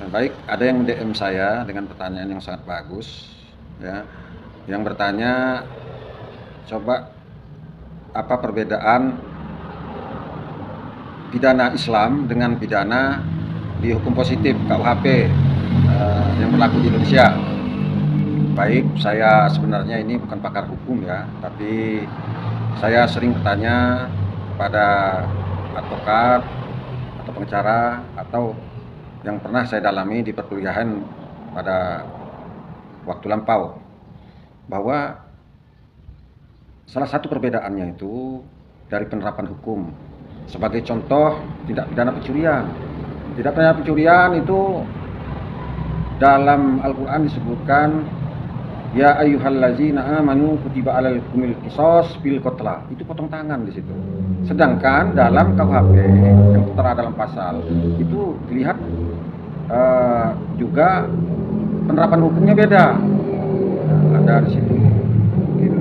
Baik, ada yang DM saya dengan pertanyaan yang sangat bagus, ya. Yang bertanya, coba apa perbedaan pidana Islam dengan pidana di hukum positif KUHP yang berlaku di Indonesia. Baik, saya sebenarnya ini bukan pakar hukum ya, tapi saya sering bertanya kepada advokat atau pengacara atau yang pernah saya dalami di perkuliahan pada waktu lampau, bahwa salah satu perbedaannya itu dari penerapan hukum. Sebagai contoh, tindak pidana pencurian. Tindak pidana pencurian itu dalam Al-Quran disebutkan, ya ayyuhallazina amanu kutiba alal kumil qisas bil qatla. Itu potong tangan di situ. Sedangkan dalam KUHP yang tertera dalam pasal itu dilihat juga penerapan hukumnya beda. Ada di situ mungkin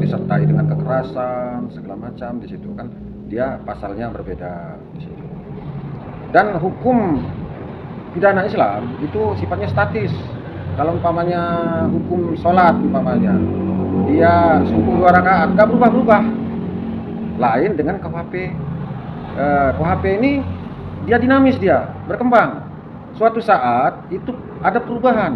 disertai dengan kekerasan segala macam di situ kan, dia pasalnya berbeda di situ. Dan hukum pidana Islam itu sifatnya statis. Kalau umpamanya hukum sholat umpamanya, dia subuh 2 rakaat, nggak berubah-berubah. Lain dengan KUHP. KUHP ini dia dinamis, dia berkembang. Suatu saat itu ada perubahan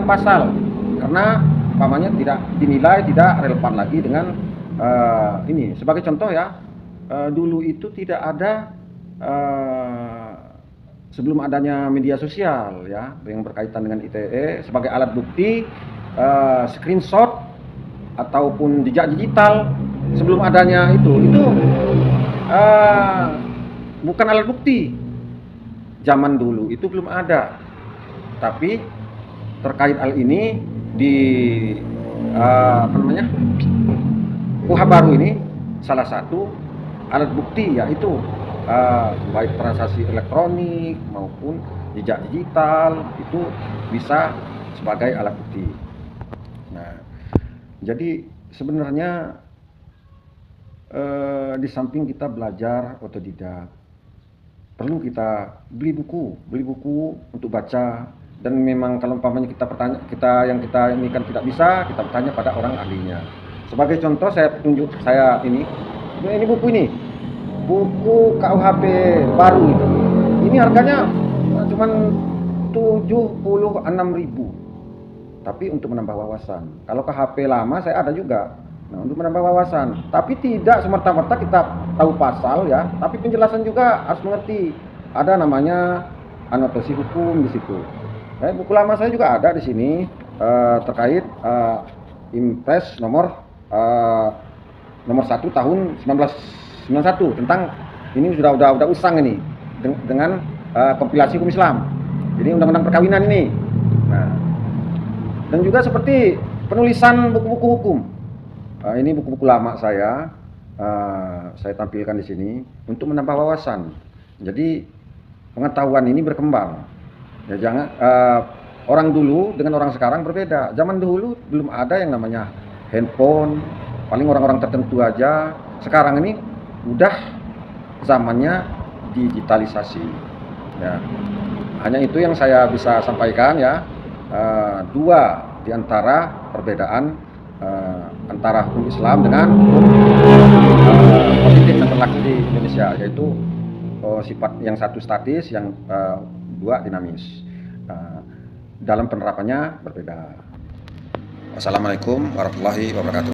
pasal, karena umpamanya tidak dinilai tidak relevan lagi dengan ini. Sebagai contoh ya, dulu itu tidak ada sebelum adanya media sosial ya yang berkaitan dengan ITE sebagai alat bukti, screenshot ataupun jejak digital sebelum adanya itu bukan alat bukti. Zaman dulu itu belum ada. Tapi terkait hal ini di KUH baru ini salah satu alat bukti, yaitu baik transaksi elektronik maupun jejak digital itu bisa sebagai alat bukti. Nah, jadi sebenarnya di samping kita belajar otodidak, perlu kita beli buku untuk baca. Dan memang kalau umpamanya kita ini kan tidak bisa, kita bertanya pada orang ahlinya. Sebagai contoh saya ini buku KUHP baru itu. Ini harganya cuma 76.000. Tapi untuk menambah wawasan. Kalau KUHP lama saya ada juga. Nah, untuk menambah wawasan. Tapi tidak semerta-merta kita tahu pasal ya, tapi penjelasan juga harus mengerti. Ada namanya anotasi hukum di situ. Buku lama saya juga ada di sini terkait Impres nomor 1 tahun 1991 tentang ini sudah usang ini dengan kompilasi hukum Islam. Ini undang-undang perkawinan ini. Nah, dan juga seperti penulisan buku-buku hukum. Ini buku-buku lama saya tampilkan di sini untuk menambah wawasan. Jadi pengetahuan ini berkembang. Ya, jangan orang dulu dengan orang sekarang berbeda. Zaman dulu belum ada yang namanya handphone, paling orang-orang tertentu aja. Sekarang ini udah zamannya digitalisasi. Ya, hanya itu yang saya bisa sampaikan ya. Dua di antara perbedaan antara hukum Islam dengan hukum positif yang berlaku di Indonesia, yaitu sifat yang satu statis, yang dua dinamis. Dalam penerapannya berbeda. Wassalamualaikum warahmatullahi wabarakatuh.